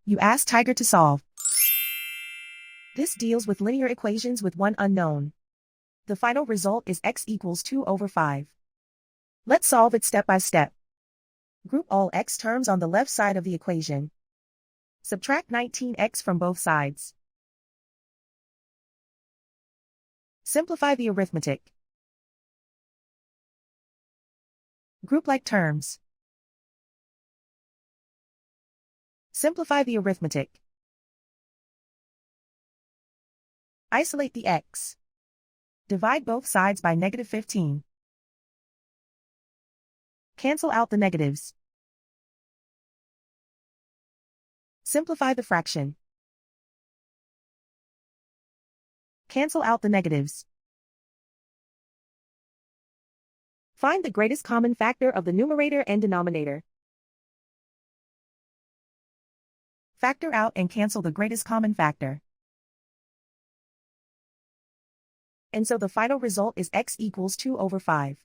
You ask Tiger to solve. This deals with linear equations with one unknown. The final result is x equals 2 over 5. Let's solve it step by step. Group all x terms on the left side of the equation. Subtract 19x from both sides. Simplify the arithmetic. Group like terms. Simplify the arithmetic. Isolate the x. Divide both sides by -15. Cancel out the negatives. Simplify the fraction. Cancel out the negatives. Find the greatest common factor of the numerator and denominator. Factor out and cancel the greatest common factor. And so the final result is x equals 2 over 5.